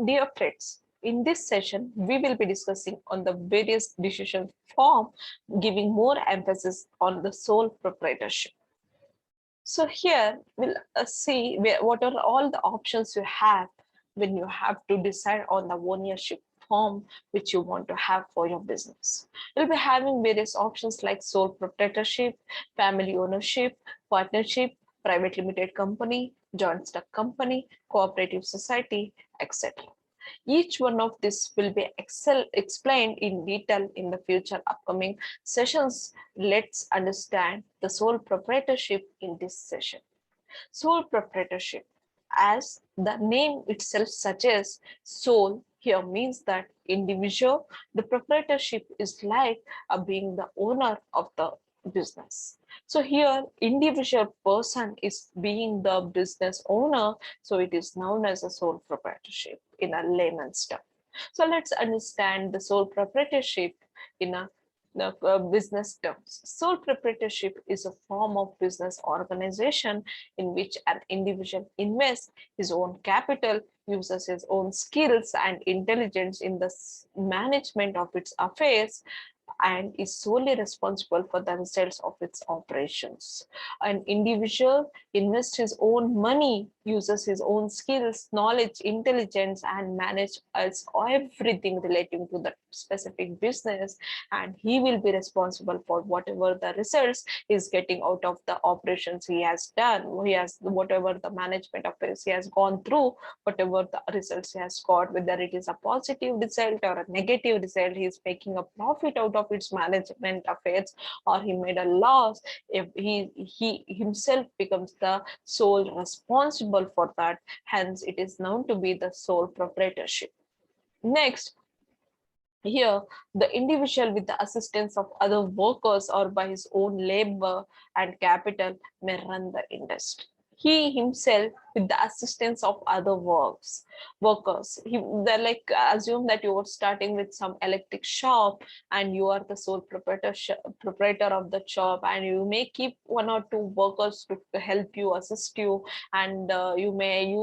Dear friends, in this session, we will be discussing on the various decision form, giving more emphasis on the sole proprietorship. So here we'll see what are all the options you have when you have to decide on the ownership form which you want to have for your business. We'll be having various options like sole proprietorship, family ownership, partnership, private limited company, joint stock company, cooperative society, etc. Each one of this will be explained in detail in the future upcoming sessions. Let's understand the sole proprietorship in this session. Sole proprietorship, as the name itself suggests, sole here means that individual. The proprietorship is like being the owner of the business. So here individual person is being the business owner, so it is known as a sole proprietorship in a layman's term. So let's understand the sole proprietorship in a business terms. Sole proprietorship is a form of business organization in which an individual invests his own capital, uses his own skills and intelligence in the management of its affairs, and is solely responsible for the results of its operations. An individual invests his own money, uses his own skills, knowledge, intelligence, and manages everything relating to the specific business, and he will be responsible for whatever the results is getting out of the operations he has done. He has whatever the management affairs he has gone through, whatever the results he has got, whether it is a positive result or a negative result, he is making a profit out of its management affairs, or he made a loss. If he himself becomes the sole responsible for that, hence it is known to be the sole proprietorship. Next, here, the individual with the assistance of other workers or by his own labor and capital may run the industry. He himself, with the assistance of other workers, they're like, assume that you are starting with some electric shop and you are the sole proprietor of the shop, and you may keep one or two workers to help you, assist you, and you may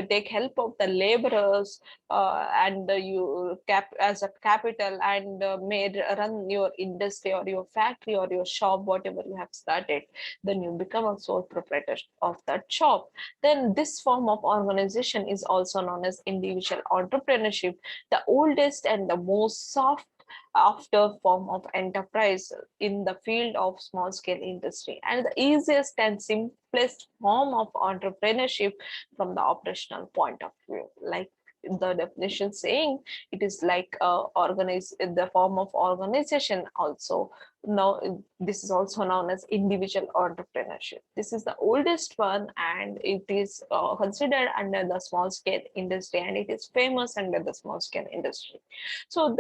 take help of the laborers, and you cap as a capital, and may run your industry or your factory or your shop, whatever you have started. Then you become a sole proprietor of that shop. Then this form of organization is also known as individual entrepreneurship, the oldest and the most sought after form of enterprise in the field of small scale industry, and the easiest and simplest form of entrepreneurship from the operational point of view. Like the definition saying, it is like organize the form of organization. Also, now this is also known as individual entrepreneurship. This is the oldest one, and it is considered under the small scale industry, and it is famous under the small scale industry. So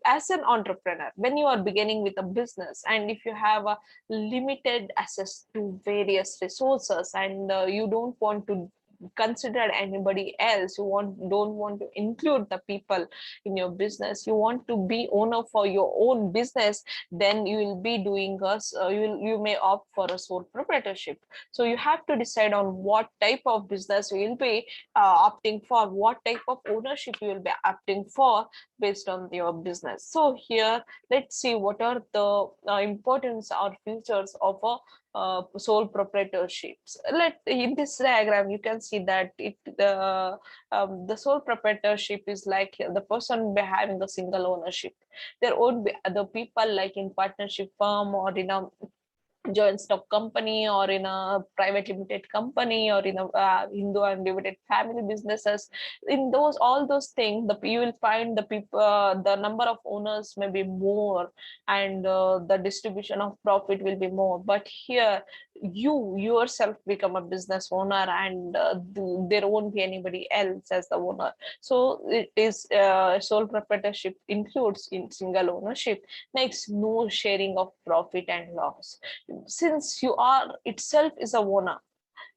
as an entrepreneur, when you are beginning with a business, and if you have a limited access to various resources, and you don't want to consider anybody else, don't want to include the people in your business, you want to be owner for your own business, then you will be doing you may opt for a sole proprietorship. So you have to decide on what type of business you will be opting for, what type of ownership you will be opting for based on your business. So here, let's see what are the importance or features of a sole proprietorships. In this diagram, you can see that the sole proprietorship is like the person having a single ownership. There won't be other people like in partnership firm or in a joint stock company or in a private limited company or in a Hindu undivided family businesses. In those all those things, you will find the people, the number of owners may be more, and the distribution of profit will be more. But here, you yourself become a business owner, and there won't be anybody else as the owner. So it is sole proprietorship includes in single ownership. Next, no sharing of profit and loss. Since you are itself is a owner,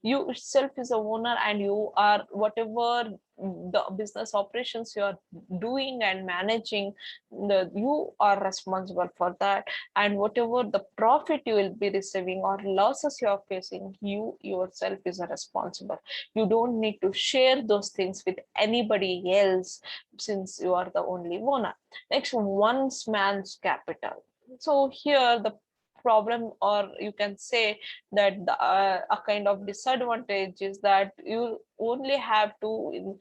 you itself is a owner, and you are whatever the business operations you are doing and managing, you are responsible for that. And whatever the profit you will be receiving or losses you are facing, you yourself is responsible. You don't need to share those things with anybody else, since you are the only owner. Next, one man's capital. So here the problem, or you can say that a kind of disadvantage, is that you only have to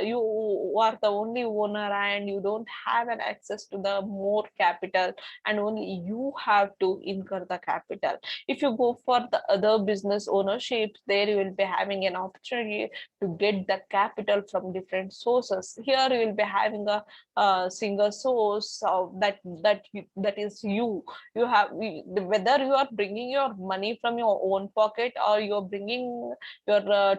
you are the only owner, and you don't have an access to the more capital, and only you have to incur the capital. If you go for the other business ownership, there you will be having an opportunity to get the capital from different sources. Here you will be having a single source of that is you have, whether you are bringing your money from your own pocket, or you're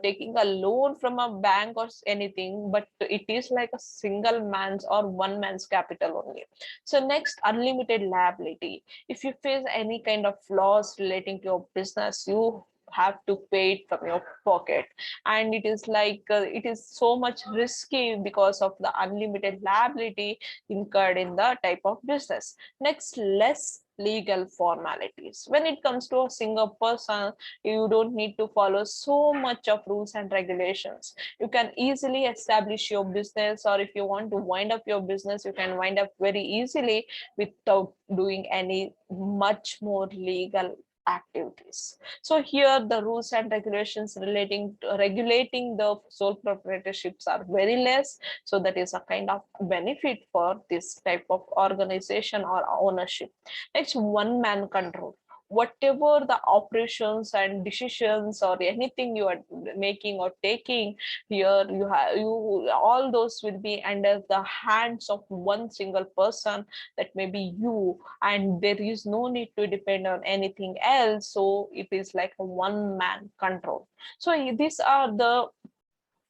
taking a loan from a bank or anything, but it is like a single man's or one man's capital only. So next, unlimited liability. If you face any kind of loss relating to your business, you have to pay it from your pocket, and it is like it is so much risky because of the unlimited liability incurred in the type of business. Next, less legal formalities. When it comes to a single person, you don't need to follow so much of rules and regulations. You can easily establish your business, or if you want to wind up your business, you can wind up very easily without doing any much more legal activities. So here the rules and regulations relating to regulating the sole proprietorships are very less. So that is a kind of benefit for this type of organization or ownership. Next, one man control. Whatever the operations and decisions or anything you are making or taking, here you all those will be under the hands of one single person, that may be you, and there is no need to depend on anything else. So it is like a one man control. So these are the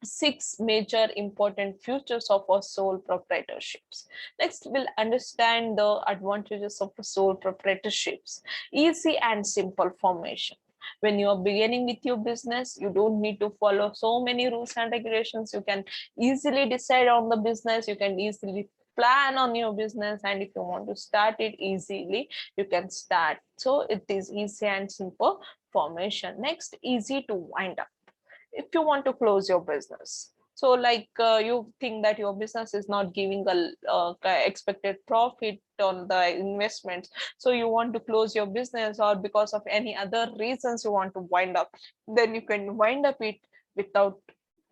6 major important features of a sole proprietorships. Next, we'll understand the advantages of sole proprietorships. Easy and simple formation. When you are beginning with your business, you don't need to follow so many rules and regulations. You can easily decide on the business. You can easily plan on your business, and if you want to start it easily, you can start. So it is easy and simple formation. Next, easy to wind up. If you want to close your business, so like you think that your business is not giving a expected profit on the investments, so you want to close your business, or because of any other reasons you want to wind up, then you can wind up it without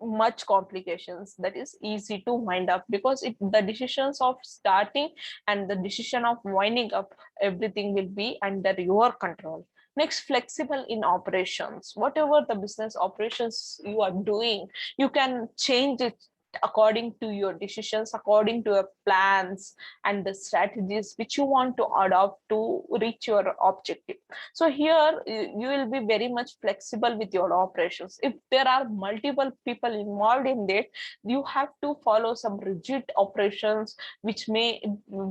much complications. That is easy to wind up, because the decisions of starting and the decision of winding up, everything will be under your control. Next, flexible in operations. Whatever the business operations you are doing, you can change it according to your decisions, according to your plans and the strategies which you want to adopt to reach your objective. So here you will be very much flexible with your operations. If there are multiple people involved in it, you have to follow some rigid operations which may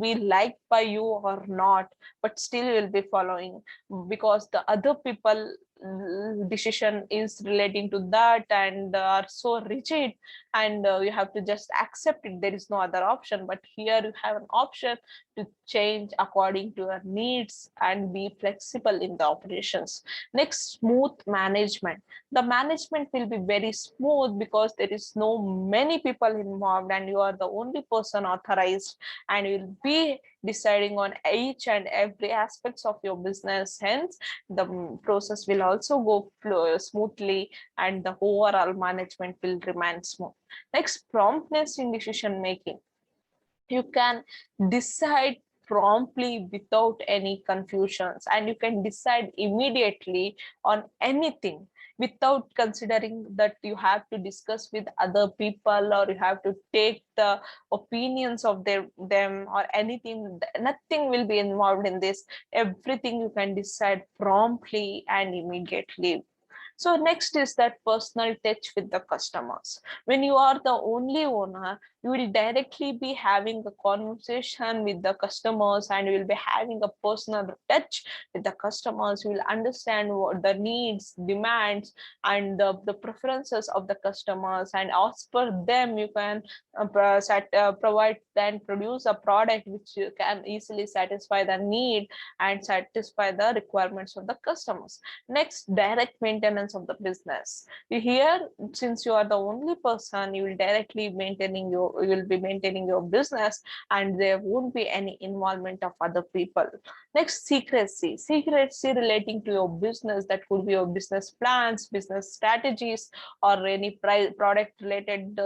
be liked by you or not, but still you will be following, because the other people decision is relating to that and are so rigid, and you have to just accept it. There is no other option, but here you have an option to change according to your needs and be flexible in the operations. Next, smooth management. The management will be very smooth because there is no many people involved, and you are the only person authorized, and you will be deciding on each and every aspects of your business. Hence, the process will also go smoothly, and the overall management will remain smooth. Next, promptness in decision making. You can decide promptly without any confusions, and you can decide immediately on anything without considering that you have to discuss with other people, or you have to take the opinions of them or anything. Nothing will be involved in this. Everything you can decide promptly and immediately. So next is that personal touch with the customers. When you are the only owner, you will directly be having a conversation with the customers, and you will be having a personal touch with the customers. You will understand what the needs, demands, and the preferences of the customers, and as per them you can provide and produce a product which you can easily satisfy the need and satisfy the requirements of the customers. Next, direct maintenance of the business. Here, since you are the only person, you will directly you will be maintaining your business, and there won't be any involvement of other people. Next, secrecy relating to your business. That could be your business plans, business strategies, or any product related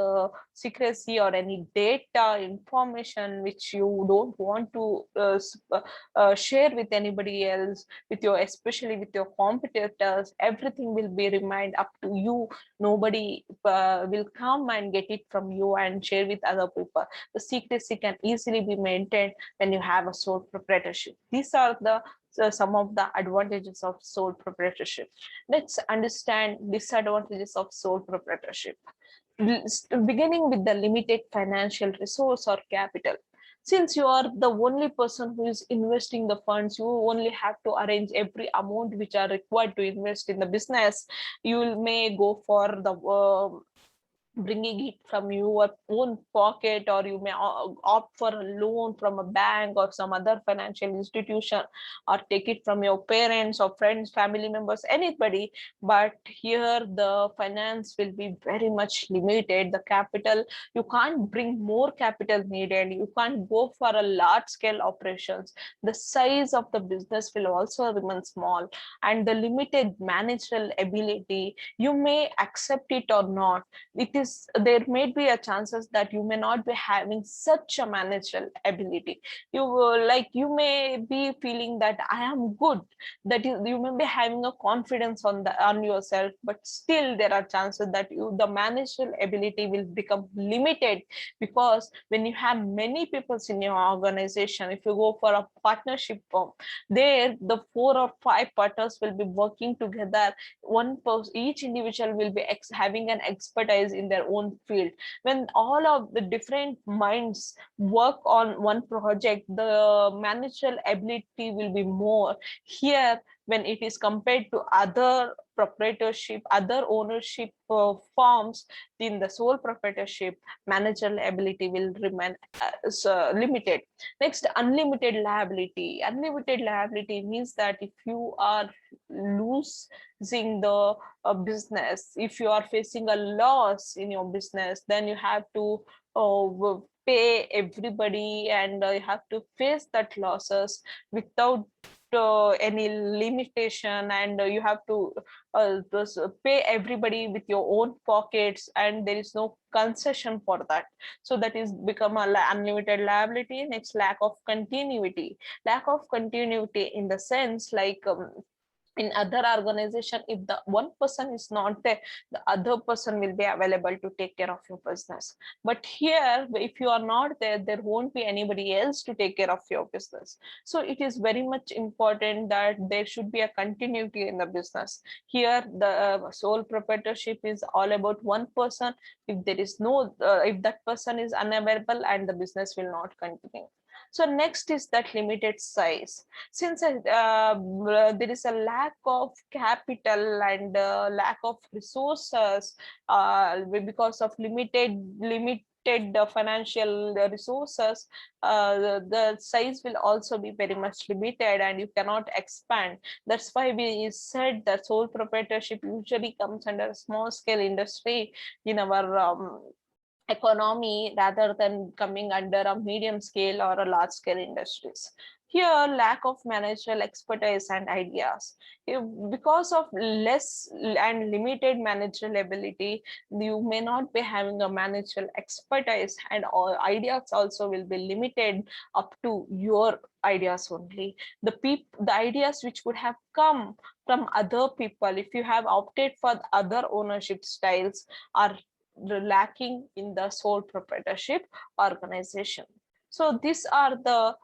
secrecy, or any data information which you don't want to share with anybody else, with your, especially with your competitors. Everything will be remained up to you. Nobody will come and get it from you and share with other people. The secrecy can easily be maintained when you have a sole proprietorship. These are the some of the advantages of sole proprietorship. Let's understand disadvantages of sole proprietorship. Beginning with the limited financial resource or capital. Since you are the only person who is investing the funds, you only have to arrange every amount which are required to invest in the business. You may go for the bringing it from your own pocket, or you may opt for a loan from a bank or some other financial institution, or take it from your parents or friends, family members, anybody. But here the finance will be very much limited. The capital, you can't bring more capital needed. You can't go for a large scale operations. The size of the business will also remain small, and the limited managerial ability, you may accept it or not. It is, there may be a chances that you may not be having such a managerial ability. You like, you may be feeling that I am good, that you may be having a confidence on yourself, but still there are chances that the managerial ability will become limited, because when you have many people in your organization, if you go for a partnership firm, there the 4 or 5 partners will be working together. One person, each individual will be having an expertise in their own field. When all of the different minds work on one project, the managerial ability will be more. Here, when it is compared to other proprietorship, other ownership forms, in the sole proprietorship, managerial ability will remain limited. Next, unlimited liability. Unlimited liability means that if you are losing the business, if you are facing a loss in your business, then you have to pay everybody, and you have to face that losses without any limitation, and you have to pay everybody with your own pockets, and there is no concession for that. So that is become a unlimited liability. Next, lack of continuity. Lack of continuity in the sense like, in other organization, if the one person is not there, the other person will be available to take care of your business. But here, if you are not there, there won't be anybody else to take care of your business. So it is very much important that there should be a continuity in the business. Here the sole proprietorship is all about one person. If there is no if that person is unavailable, and the business will not continue. So next is that limited size. Since there is a lack of capital and lack of resources, because of limited financial resources, the size will also be very much limited, and you cannot expand. That's why we said that sole proprietorship usually comes under a small scale industry in our economy, rather than coming under a medium scale or a large scale industries. Here, lack of managerial expertise and ideas. Because of less and limited managerial ability, you may not be having a managerial expertise, and all ideas also will be limited up to your ideas only. The ideas which would have come from other people, if you have opted for other ownership styles, are lacking in the sole proprietorship organization. So these are the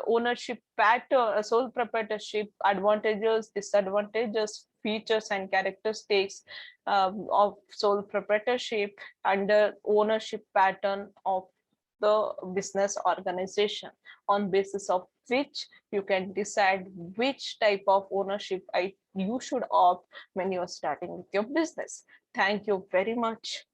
ownership pattern, sole proprietorship advantages, disadvantages features and characteristics of sole proprietorship under ownership pattern of the business organization, on basis of which you can decide which type of ownership you should opt when you're starting with your business. Thank you very much.